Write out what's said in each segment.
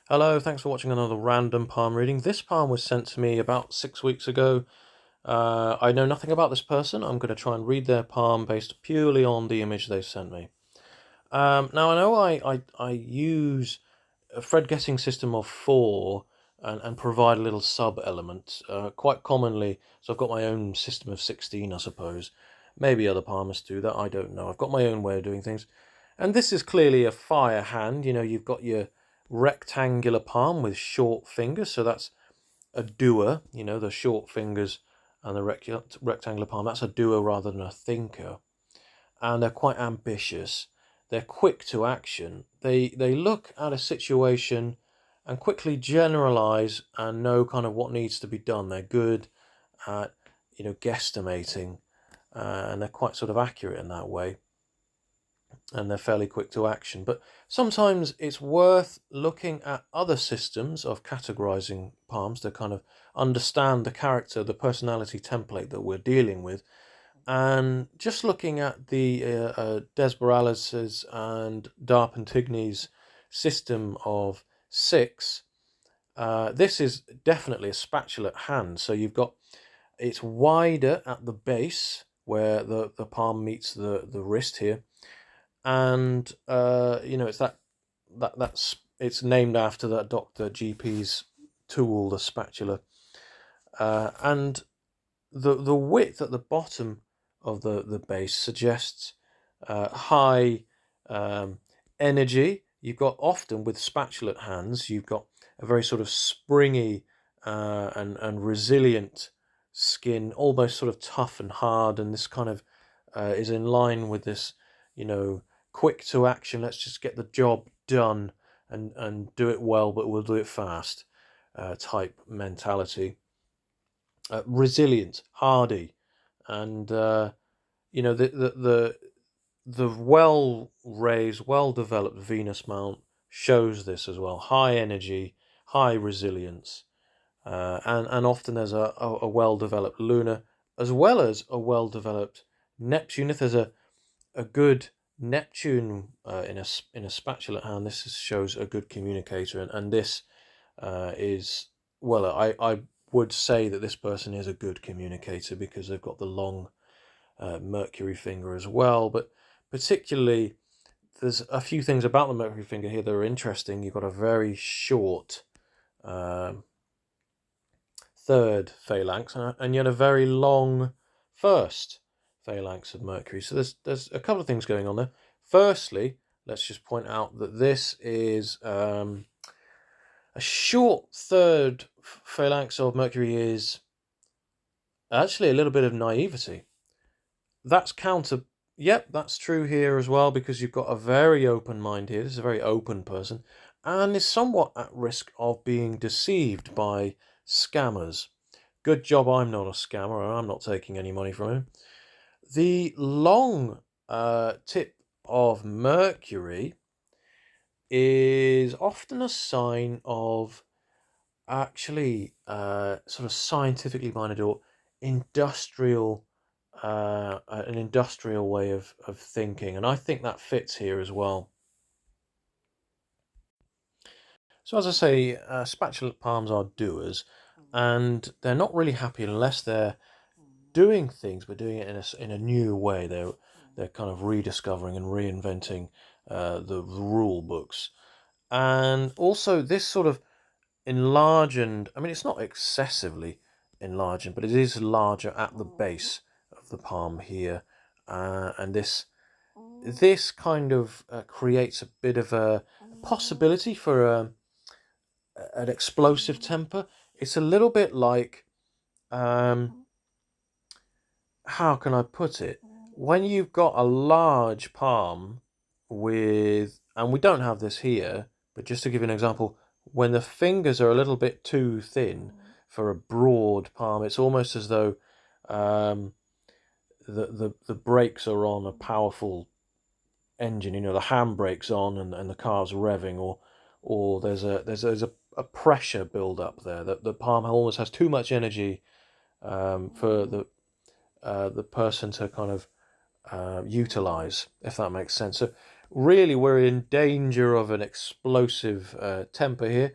Hello, thanks for watching another random palm reading. This palm was sent to me about 6 weeks ago. I know nothing about this person. I'm going to try and read their palm based purely on the image they sent me. Now, I know I use a Fred guessing system of 4 and provide a little sub-element quite commonly. So I've got my own system of 16, I suppose. Maybe other palmists do that, I don't know. I've got my own way of doing things. And this is clearly a fire hand. You know, you've got your rectangular palm with short fingers, so that's a doer. You know, the short fingers and the rectangular palm, that's a doer rather than a thinker. And they're quite ambitious. They're quick to action. They look at a situation and quickly generalize and know kind of what needs to be done. They're good at, guesstimating, and they're quite sort of accurate in that way, and they're fairly quick to action. But sometimes it's worth looking at other systems of categorizing palms to kind of understand the character, the personality template that we're dealing with. And just looking at the Desboralis's and Darpantigny's system of 6, this is definitely a spatulate hand. So it's wider at the base where the palm meets the wrist here, and it's named after that Dr. GP's tool, the spatula, and the width at the bottom of the base suggests high energy. You've got, often with spatulate hands, you've got a very sort of springy and resilient skin, almost sort of tough and hard, and this kind of is in line with this, quick to action, let's just get the job done and do it well, but we'll do it fast type mentality. Resilient, hardy, and the well raised, well developed Venus mount shows this as well. High energy, high resilience, and often there's a well developed Luna as well as a well developed Neptune. If there's a good Neptune in a spatulate hand, this shows a good communicator, and this is, well, I would say that this person is a good communicator because they've got the long Mercury finger as well. But particularly, there's a few things about the Mercury finger here that are interesting. You've got a very short third phalanx and yet a very long first phalanx of Mercury. So there's a couple of things going on there. Firstly, let's just point out that this is a short third phalanx of Mercury is actually a little bit of naivety. That's Yep, that's true here as well, because you've got a very open mind here. This is a very open person, and is somewhat at risk of being deceived by scammers. Good job I'm not a scammer, and I'm not taking any money from him. The long tip of Mercury is often a sign of actually sort of scientifically minded or industrial, an industrial way of thinking, and I think that fits here as well. So as I say, spatulate palms are doers, and they're not really happy unless they're doing things, but doing it in a new way. They're kind of rediscovering and reinventing the rule books, and also this sort of enlarged. I mean, it's not excessively enlarged, but it is larger at the base of the palm here, and this kind of creates a bit of a possibility for an explosive temper. It's a little bit like, how can I put it? When you've got a large palm and we don't have this here, but just to give you an example, when the fingers are a little bit too thin for a broad palm, it's almost as though the brakes are on a powerful engine. The handbrake's on and the car's revving, or there's a pressure build up there. That the palm almost has too much energy for the person to kind of utilize, if that makes sense. So really we're in danger of an explosive temper here.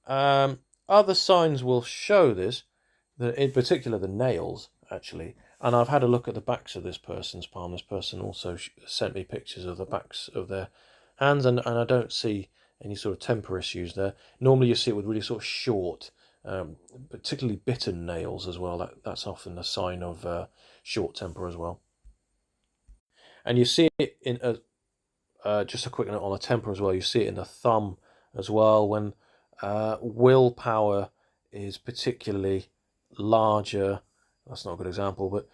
Other signs will show this, in particular the nails, actually. And I've had a look at the backs of this person's palm. This person also sent me pictures of the backs of their hands, and I don't see any sort of temper issues there. Normally you see it with really sort of short, particularly bitten nails as well. That's often a sign of short temper as well. And you see it in just a quick note on the temper as well. You see it in the thumb as well when willpower is particularly larger. That's not a good example, but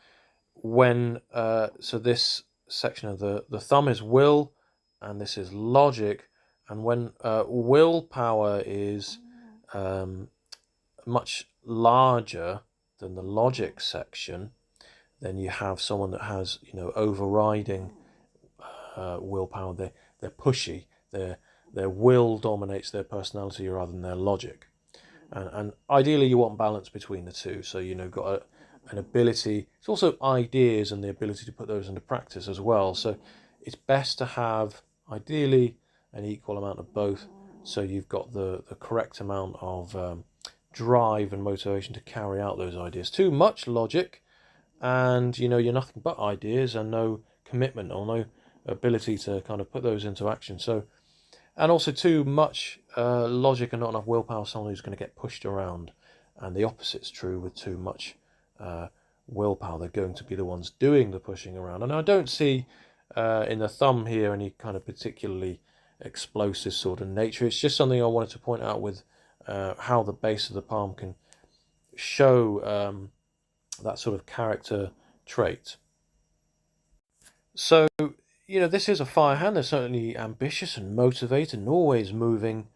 when so this section of the thumb is will, and this is logic, and when willpower is much larger than the logic section, then you have someone that has overriding willpower. They're pushy. Their will dominates their personality rather than their logic. And ideally you want balance between the two. So got an ability. It's also ideas and the ability to put those into practice as well. So it's best to have ideally an equal amount of both. So you've got the correct amount of drive and motivation to carry out those ideas. Too much logic, and you're nothing but ideas and no commitment or no ability to kind of put those into action. So, and also too much logic and not enough willpower, someone who's going to get pushed around. And the opposite's true with too much willpower. They're going to be the ones doing the pushing around. And I don't see in the thumb here any kind of particularly explosive sort of nature. It's just something I wanted to point out with how the base of the palm can show that sort of character trait. So, this is a fire hand. They're certainly ambitious and motivated and always moving,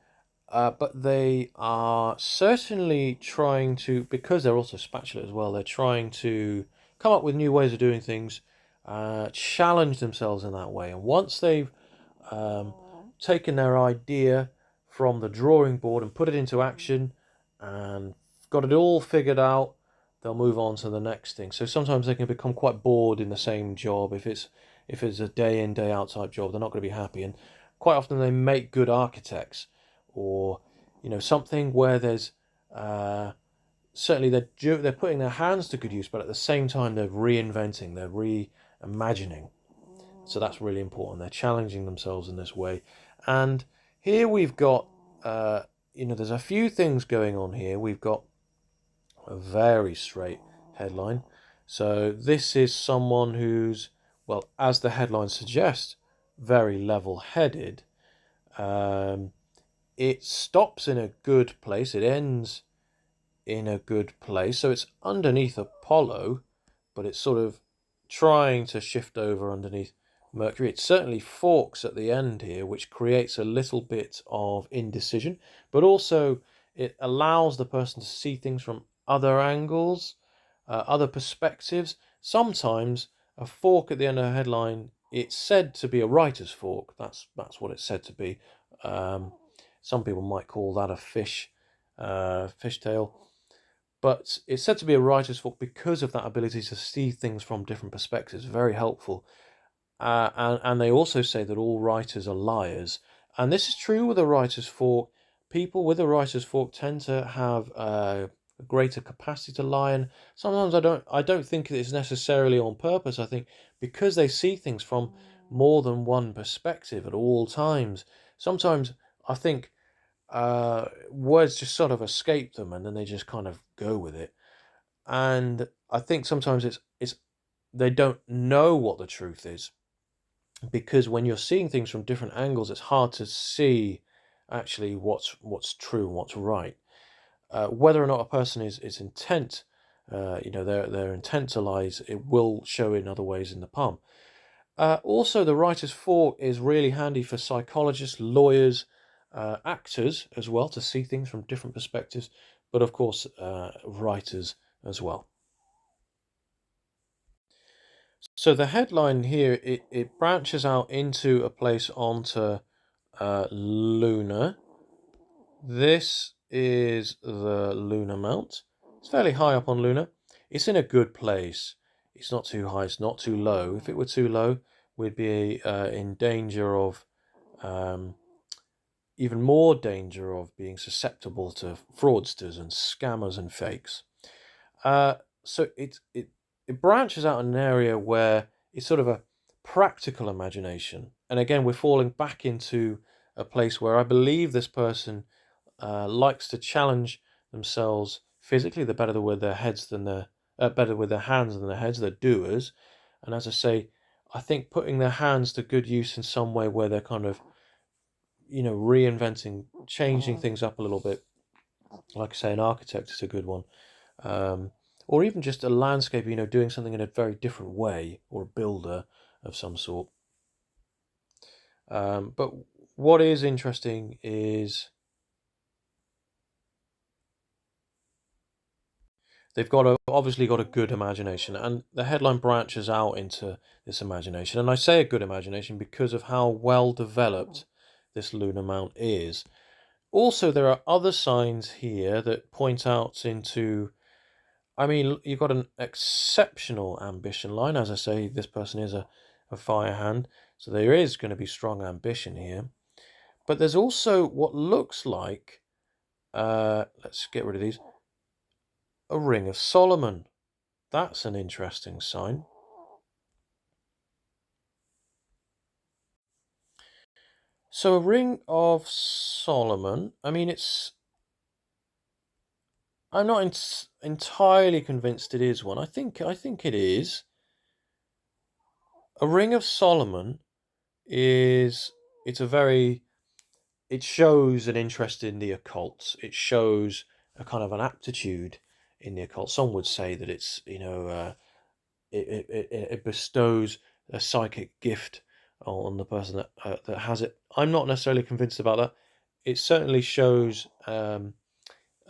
but they are certainly trying to, because they're also spatulate as well, they're trying to come up with new ways of doing things, challenge themselves in that way. And once they've taken their idea from the drawing board and put it into action and got it all figured out, they'll move on to the next thing. So sometimes they can become quite bored in the same job. If it's a day in, day out type job, they're not going to be happy. And quite often they make good architects, or something where there's certainly they're putting their hands to good use, but at the same time they're reinventing, they're reimagining. So that's really important. They're challenging themselves in this way. And here we've got there's a few things going on here. We've got a very straight headline. So this is someone who's, well, as the headline suggests, very level-headed. It stops in a good place. It ends in a good place. So it's underneath Apollo, but it's sort of trying to shift over underneath Mercury. It certainly forks at the end here, which creates a little bit of indecision, but also it allows the person to see things from other angles, other perspectives. Sometimes a fork at the end of a headline, it's said to be a writer's fork. That's what it's said to be. Some people might call that a fishtail, but it's said to be a writer's fork because of that ability to see things from different perspectives. Very helpful. And they also say that all writers are liars, and this is true with a writer's fork. People with a writer's fork tend to have a greater capacity to lie, and sometimes I don't think it's necessarily on purpose. I think because they see things from more than one perspective at all times. Sometimes I think words just sort of escape them, and then they just kind of go with it. And I think sometimes it's they don't know what the truth is, because when you're seeing things from different angles, it's hard to see actually what's true and what's right. Whether or not a person is intent, their intent to lies, it will show in other ways in the palm. Also, the writer's fork is really handy for psychologists, lawyers, actors as well, to see things from different perspectives, but of course, writers as well. So the headline here, it branches out into a place onto lunar. This is the lunar mount. It's fairly high up on lunar. It's in a good place. It's not too high, it's not too low. If it were too low, we'd be in danger of even more danger of being susceptible to fraudsters and scammers and fakes. So it branches out in an area where it's sort of a practical imagination, and again we're falling back into a place where I believe this person likes to challenge themselves physically. They're better with their heads than their better with their hands than their heads. They're doers, and as I say, I think putting their hands to good use in some way where they're kind of reinventing, changing things up a little bit. Like I say, an architect is a good one. Or even just a landscape, doing something in a very different way, or a builder of some sort. But what is interesting is they've obviously got a good imagination, and the headline branches out into this imagination. And I say a good imagination because of how well developed this lunar mount is. Also, there are other signs here that point out into, you've got an exceptional ambition line. As I say, this person is a fire hand, so there is going to be strong ambition here. But there's also what looks like, let's get rid of these, a ring of Solomon. That's an interesting sign. So a ring of Solomon, I'm not entirely convinced it is one. I think it is. A ring of Solomon it shows an interest in the occult. It shows a kind of an aptitude in the occult. Some would say that it's it bestows a psychic gift on the person that has it. I'm not necessarily convinced about that. It certainly shows an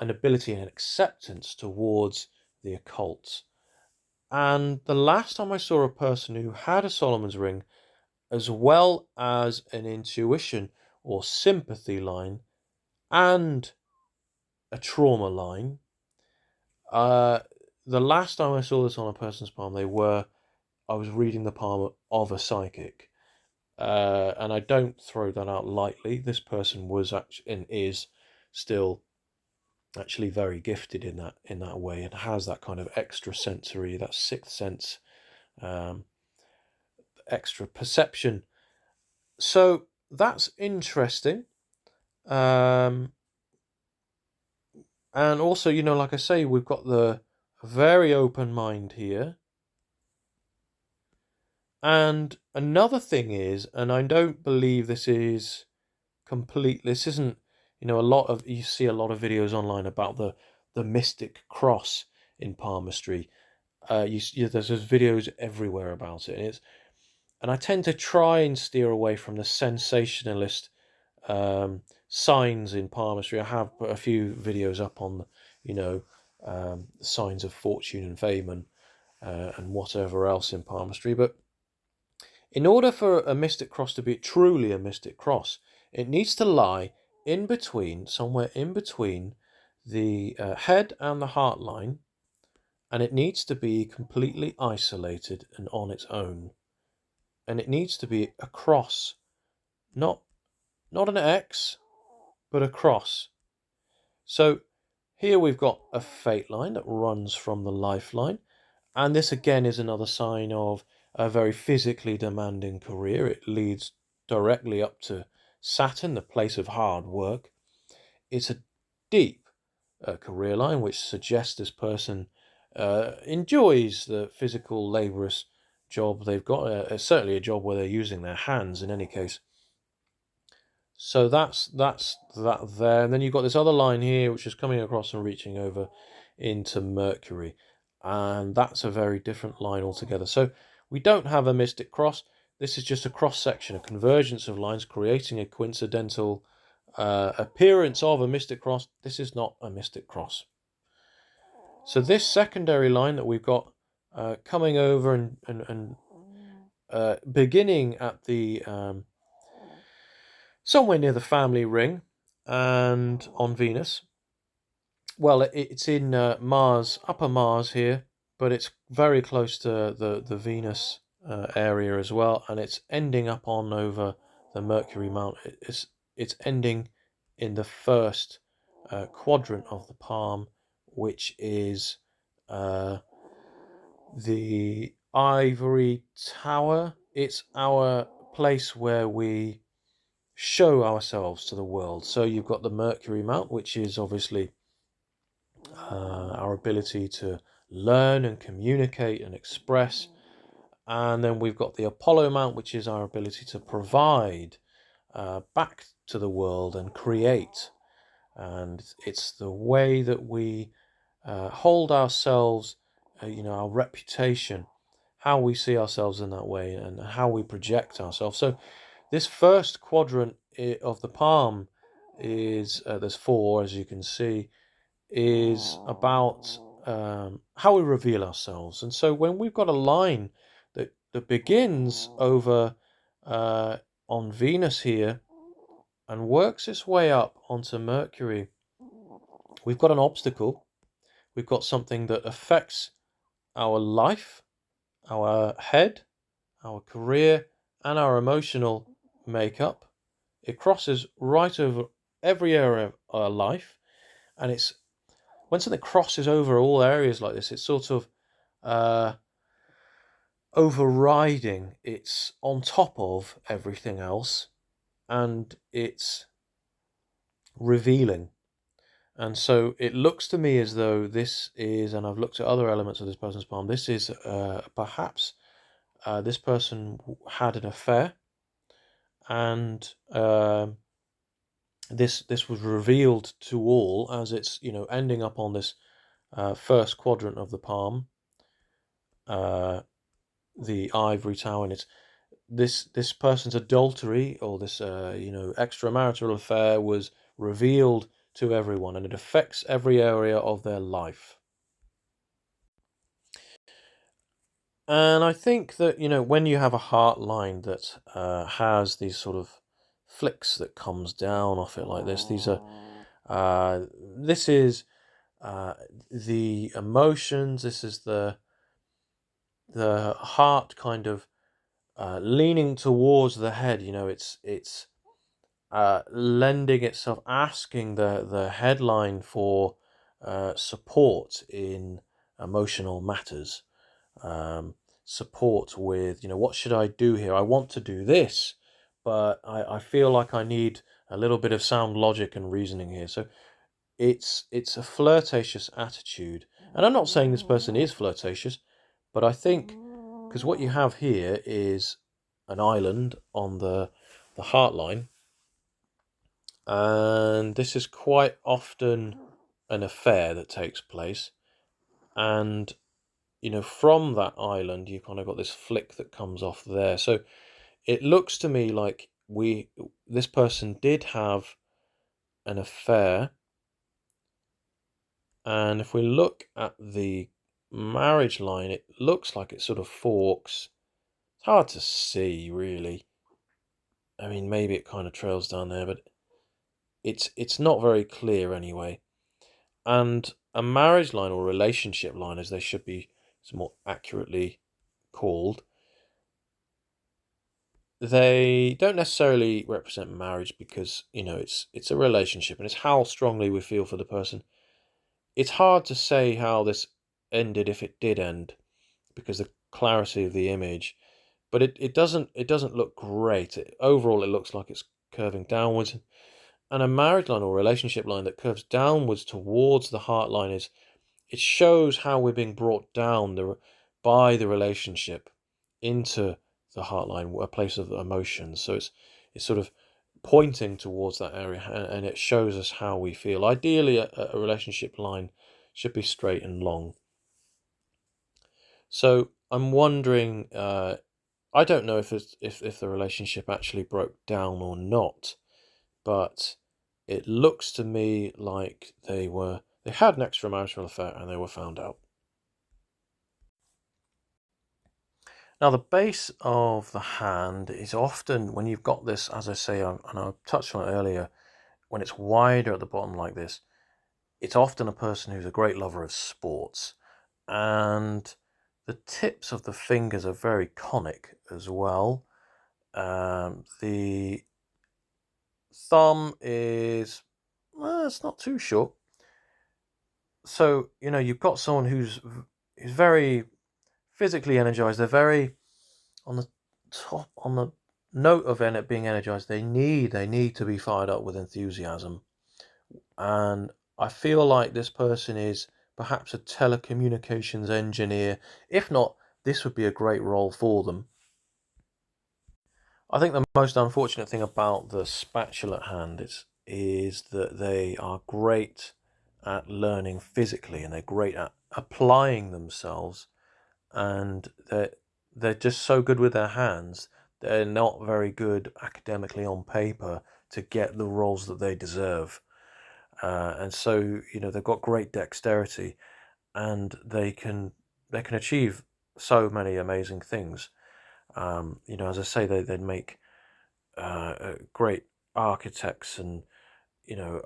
ability and an acceptance towards the occult. And the last time I saw a person who had a Solomon's ring, as well as an intuition or sympathy line and a trauma line, the last time I saw this on a person's palm, I was reading the palm of a psychic. And I don't throw that out lightly. This person was actually and is still actually very gifted in that way, and has that kind of extra sensory, that sixth sense, extra perception. So that's interesting. And also, like I say, we've got the very open mind here. And another thing is, and I don't believe this is complete, this isn't, you see a lot of videos online about the mystic cross in palmistry. There's videos everywhere about it, and I tend to try and steer away from the sensationalist signs in palmistry. I have put a few videos up on, signs of fortune and fame and whatever else in palmistry. But in order for a mystic cross to be truly a mystic cross, it needs to lie somewhere in between the head and the heart line, and it needs to be completely isolated and on its own. And it needs to be a cross, not an X, but a cross. So here we've got a fate line that runs from the lifeline, and this again is another sign of a very physically demanding career. It leads directly up to Saturn, the place of hard work. It's a deep career line, which suggests this person enjoys the physical, laborious job they've got. Certainly a job where they're using their hands in any case. So that's that there. And then you've got this other line here, which is coming across and reaching over into Mercury. And that's a very different line altogether. So we don't have a mystic cross. This is just a cross section, a convergence of lines creating a coincidental appearance of a mystic cross. This is not a mystic cross. So this secondary line that we've got coming over and beginning at the somewhere near the family ring and on Venus. Well, it's in Mars, upper Mars here, but it's very close to the Venus area as well, and it's ending up on over the Mercury mount. It's ending in the first quadrant of the palm, which is the ivory tower. It's our place where we show ourselves to the world. So you've got the Mercury mount, which is obviously our ability to learn and communicate and express. And then we've got the Apollo mount, which is our ability to provide back to the world and create. And it's the way that we hold ourselves, our reputation, how we see ourselves in that way, and how we project ourselves. So this first quadrant of the palm is, there's 4, as you can see, is about how we reveal ourselves. And so when we've got a line that begins over on Venus here and works its way up onto Mercury, we've got an obstacle. We've got something that affects our life, our head, our career, and our emotional makeup. It crosses right over every area of our life, and it's when something crosses over all areas like this, it's sort of overriding. It's on top of everything else, and it's revealing. And so it looks to me as though this is, and I've looked at other elements of this person's palm, this is perhaps this person had an affair, and this was revealed to all as it's ending up on this first quadrant of the palm, the ivory tower, and it's this person's adultery or this extramarital affair was revealed to everyone, and it affects every area of their life. And I think that when you have a heart line that has these sort of flicks that comes down off it like this, these are this is the emotions. This is the heart kind of leaning towards the head. It's lending itself, asking the headline for support in emotional matters, support with what should I do here? I want to do this, but I feel like I need a little bit of sound logic and reasoning here. So it's a flirtatious attitude, and I'm not saying this person is flirtatious, but I think because what you have here is an island on the heart line, and this is quite often an affair that takes place, and from that island you kind of got this flick that comes off there. So it looks to me like this person did have an affair, and if we look at the marriage line, it looks like it sort of forks. It's hard to see, really. I mean, maybe it kind of trails down there, but it's not very clear anyway. And a marriage line, or relationship line as they should be more accurately called, they don't necessarily represent marriage, because it's a relationship and it's how strongly we feel for the person. It's hard to say how this ended, if it did end, because the clarity of the image, but it doesn't look great. Overall it looks like it's curving downwards, and a marriage line or relationship line that curves downwards towards the heart line it shows how we're being brought down by the relationship into the heart line, a place of emotions. So it's sort of pointing towards that area, and it shows us how we feel. Ideally a relationship line should be straight and long. So I'm wondering, I don't know if the relationship actually broke down or not, but it looks to me like they had an extramarital affair and they were found out. Now, the base of the hand is often, when you've got this, as I say, and I touched on it earlier, when it's wider at the bottom like this, it's often a person who's a great lover of sports. And The tips of the fingers are very conic as well. The thumb is, well, it's not too short. So, you've got someone who's very physically energized. They're very on the top, on the note of being energized. They need to be fired up with enthusiasm. And I feel like this person is perhaps a telecommunications engineer. If not, this would be a great role for them. I think the most unfortunate thing about the spatulate hand is that they are great at learning physically, and they're great at applying themselves, and they're just so good with their hands. They're not very good academically on paper to get the roles that they deserve. And so, they've got great dexterity, and they can achieve so many amazing things. As I say, they'd make great architects and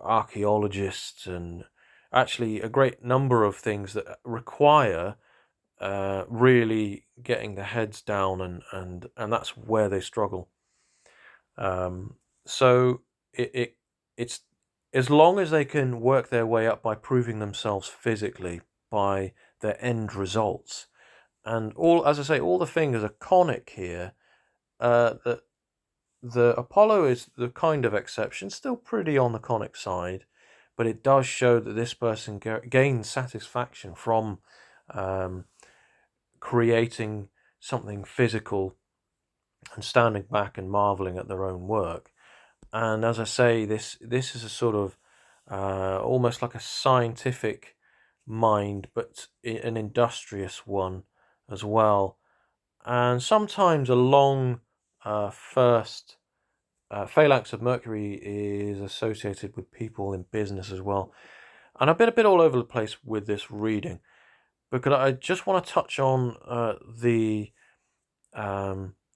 archaeologists, and actually a great number of things that require really getting the heads down, and that's where they struggle. So it's as long as they can work their way up by proving themselves physically by their end results, and as I say, all the fingers are conic here. The Apollo is the kind of exception, still pretty on the conic side, but it does show that this person gains satisfaction from creating something physical and standing back and marveling at their own work. And as I say, this is a sort of almost like a scientific mind, but an industrious one as well. And sometimes a long first phalanx of Mercury is associated with people in business as well. And I've been a bit all over the place with this reading, because I just want to touch on the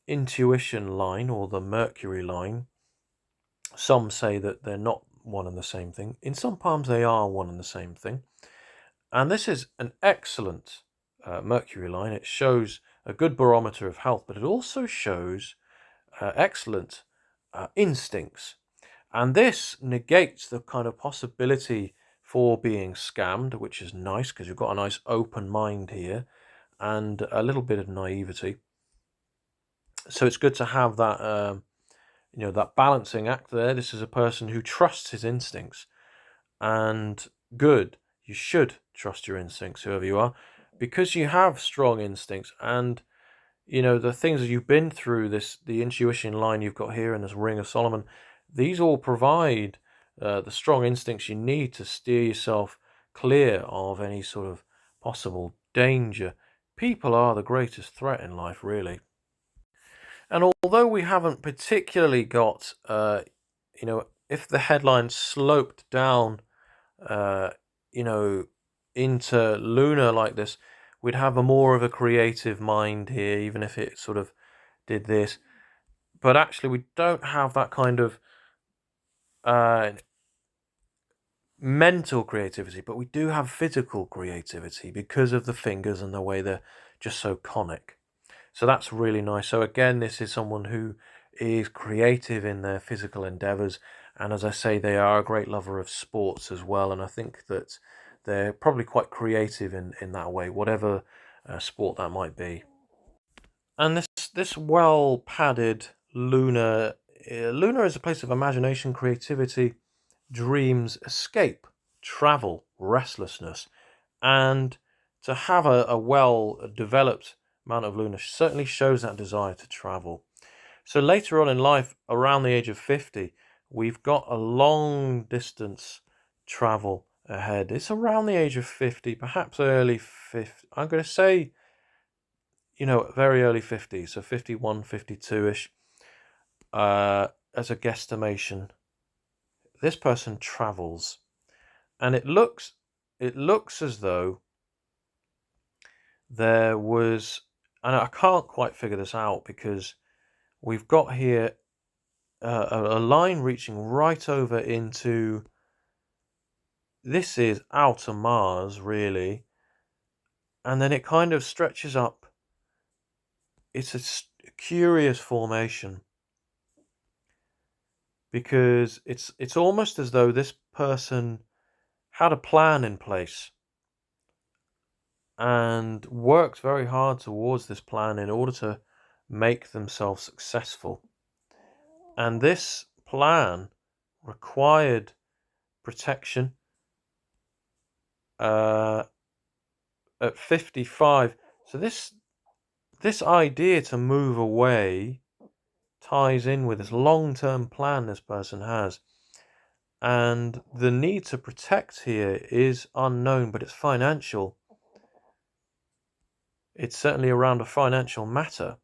intuition line, or the Mercury line. Some say that they're not one and the same thing. In some palms, they are one and the same thing. And this is an excellent Mercury line. It shows a good barometer of health, but it also shows excellent instincts. And this negates the kind of possibility for being scammed, which is nice because you've got a nice open mind here and a little bit of naivety. So it's good to have that, that balancing act there. This is a person who trusts his instincts, and good. You should trust your instincts, whoever you are, because you have strong instincts, and the things that you've been through, the intuition line you've got here in this Ring of Solomon, these all provide the strong instincts you need to steer yourself clear of any sort of possible danger. People are the greatest threat in life, really. And although we haven't particularly got, if the headline sloped down, uh, into lunar like this, we'd have more of a creative mind here, even if it sort of did this. But actually, we don't have that kind of mental creativity, but we do have physical creativity because of the fingers and the way they're just so conic. So that's really nice. So again, this is someone who is creative in their physical endeavors, and as I say, they are a great lover of sports as well, and I think that they're probably quite creative in that way, whatever sport that might be. And this well padded lunar is a place of imagination, creativity, dreams, escape, travel, restlessness, and to have a well developed amount of lunar certainly shows that desire to travel. So later on in life, around the age of 50, we've got a long distance travel ahead. It's around the age of 50, perhaps early 50. I'm going to say, very early 50s, so 51, 52-ish, as a guesstimation. This person travels, and it looks as though there was, and I can't quite figure this out because we've got here a line reaching right over into, this is outer Mars, really, and then it kind of stretches up. It's a curious formation, because it's almost as though this person had a plan in place and worked very hard towards this plan in order to make themselves successful. And this plan required protection. At 55, so this idea to move away ties in with this long-term plan this person has, and the need to protect here is unknown, but it's financial. It's certainly around a financial matter,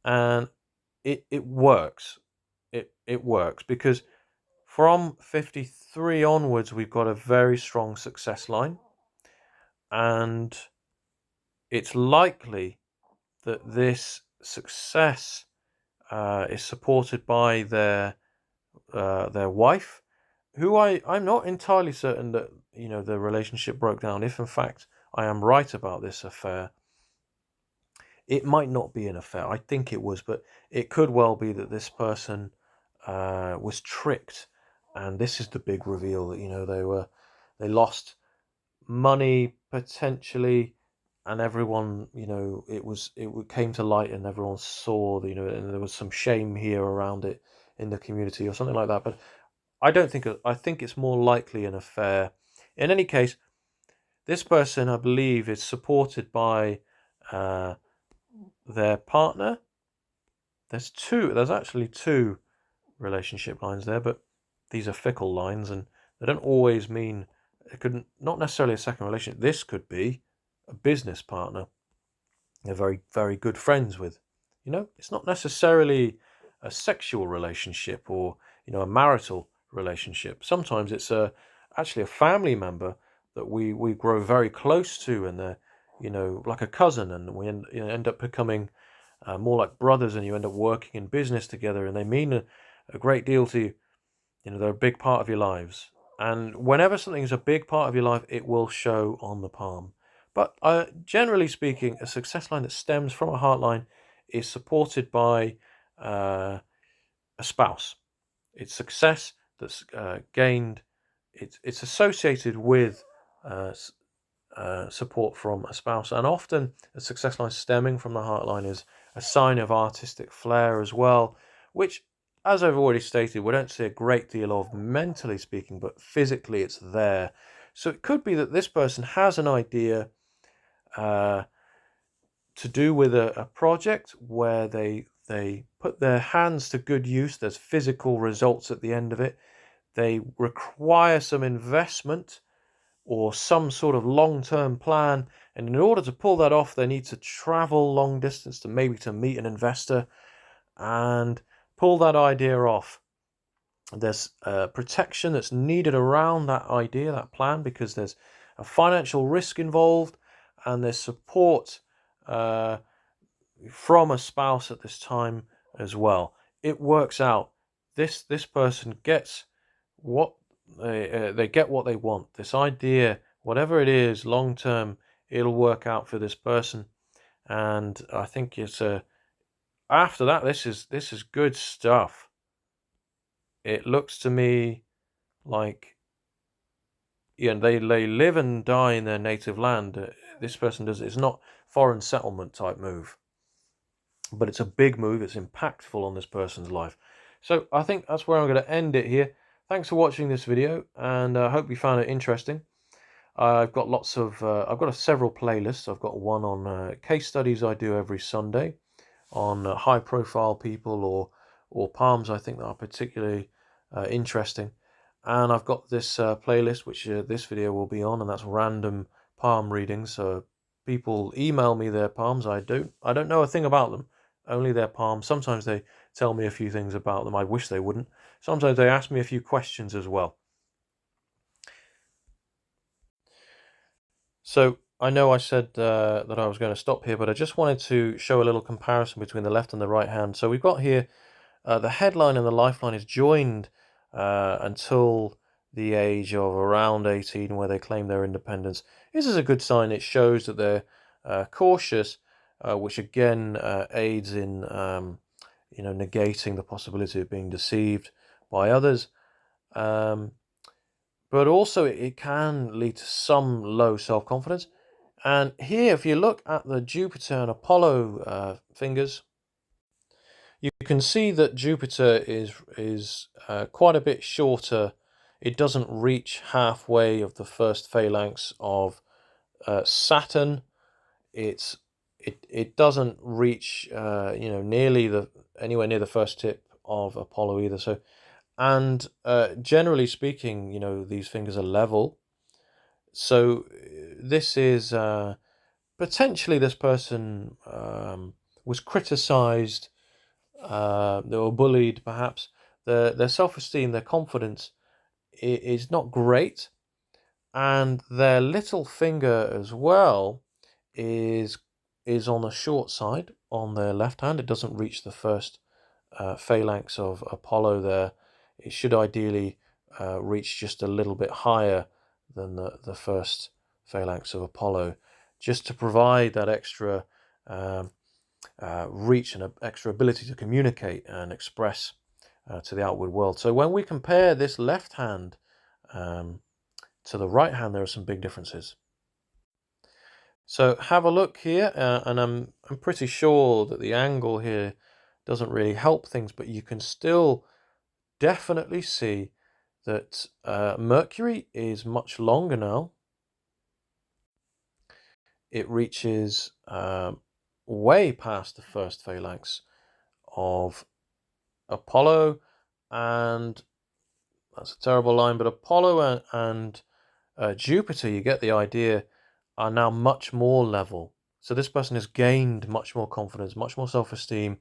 and it works. It works because from 53 onwards we've got a very strong success line, and it's likely that this success is supported by their wife, who I'm not entirely certain that the relationship broke down. If in fact I am right about this affair, it might not be an affair. I think it was, but it could well be that this person was tricked, and this is the big reveal that they lost money potentially, and everyone it came to light, and everyone saw and there was some shame here around it in the community or something like that. But I think it's more likely an affair. In any case, this person, I believe, is supported by their partner. There's actually two relationship lines there, but these are fickle lines, and they don't always mean, it could not necessarily a second relationship. This could be a business partner they're very, very good friends with. It's not necessarily a sexual relationship or a marital relationship. Sometimes it's actually a family member that we grow very close to, and they're like a cousin, and we end up becoming more like brothers, and you end up working in business together, and they mean a great deal to you. They're a big part of your lives. And whenever something is a big part of your life, it will show on the palm. But generally speaking, a success line that stems from a heart line is supported by a spouse. It's success that's gained. It's associated with support from a spouse, and often a success line stemming from the heart line is a sign of artistic flair as well, which, as I've already stated, we don't see a great deal of mentally speaking, but physically it's there. So it could be that this person has an idea to do with a project where they put their hands to good use. There's physical results at the end of it. They require some investment or some sort of long-term plan, and in order to pull that off, they need to travel long distance to meet an investor and pull that idea off. There's protection that's needed around that idea, that plan, because there's a financial risk involved, and there's support from a spouse at this time as well. It works out. This person gets what they get what they want. This idea, whatever it is, long term, it'll work out for this person. And I think it's after that, this is good stuff. It looks to me like they live and die in their native land. This person does. It's not foreign settlement type move, but it's a big move. It's impactful on this person's life. So I think that's where I'm going to end it here. Thanks for watching this video, and I hope you found it interesting. I've got several playlists. I've got one on case studies I do every Sunday on high-profile people or palms I think that are particularly interesting. And I've got this playlist which this video will be on, and that's random palm readings. So people email me their palms. I don't know a thing about them, only their palms. Sometimes they tell me a few things about them. I wish they wouldn't. Sometimes they ask me a few questions as well. So I know I said that I was going to stop here, but I just wanted to show a little comparison between the left and the right hand. So we've got here the headline and the lifeline is joined until the age of around 18 where they claim their independence. This is a good sign. It shows that they're cautious, which again aids in negating the possibility of being deceived by others. But also it can lead to some low self-confidence. And here, if you look at the Jupiter and Apollo fingers, you can see that Jupiter is quite a bit shorter. It doesn't reach halfway of the first phalanx of Saturn. It doesn't reach nearly anywhere near the first tip of Apollo either. So, and generally speaking, these fingers are level. So this is potentially this person was criticized. They were bullied, perhaps. Their self-esteem, their confidence is not great, and their little finger as well is on the short side on their left hand. It doesn't reach the first phalanx of Apollo there. It should ideally reach just a little bit higher than the first phalanx of Apollo, just to provide that extra reach and extra ability to communicate and express to the outward world. So when we compare this left hand to the right hand, there are some big differences. So have a look here, and I'm pretty sure that the angle here doesn't really help things, but you can still definitely see that Mercury is much longer now. It reaches way past the first phalanx of Apollo, and that's a terrible line, but Apollo and Jupiter, you get the idea, are now much more level. So this person has gained much more confidence, much more self-esteem,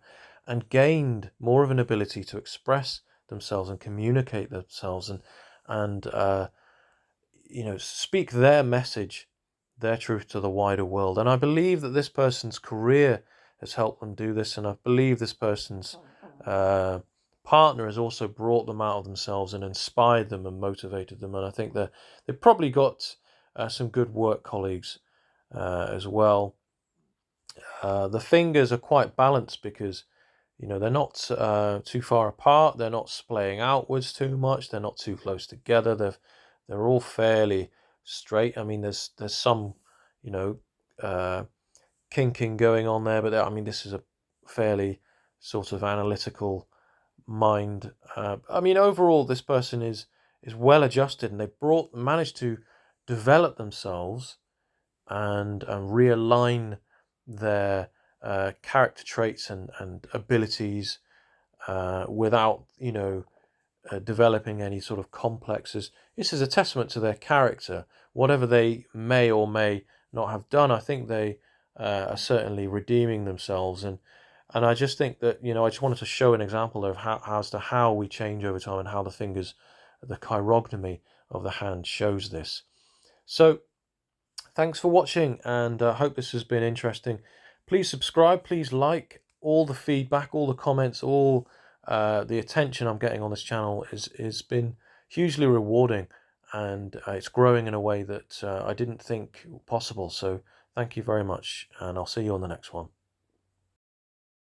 and gained more of an ability to express themselves and communicate themselves and speak their message, their truth to the wider world. And I believe that this person's career has helped them do this, and I believe this person's partner has also brought them out of themselves and inspired them and motivated them. And I think that they've probably got some good work colleagues as well. The fingers are quite balanced because they're not too far apart. They're not splaying outwards too much. They're not too close together. They're all fairly straight. I mean, there's some kinking going on there, but this is a fairly sort of analytical mind. Overall, this person is well adjusted, and they've managed to develop themselves and realign their character traits and abilities without developing any sort of complexes. This is a testament to their character. Whatever they may or may not have done, I think they are certainly redeeming themselves. And I just think that I just wanted to show an example of how we change over time, and how the fingers, the chirognomy of the hand shows this. So thanks for watching, and I hope this has been interesting. Please subscribe, please like. All the feedback, all the comments, all the attention I'm getting on this channel has been hugely rewarding, and it's growing in a way that I didn't think possible. So thank you very much, and I'll see you on the next one.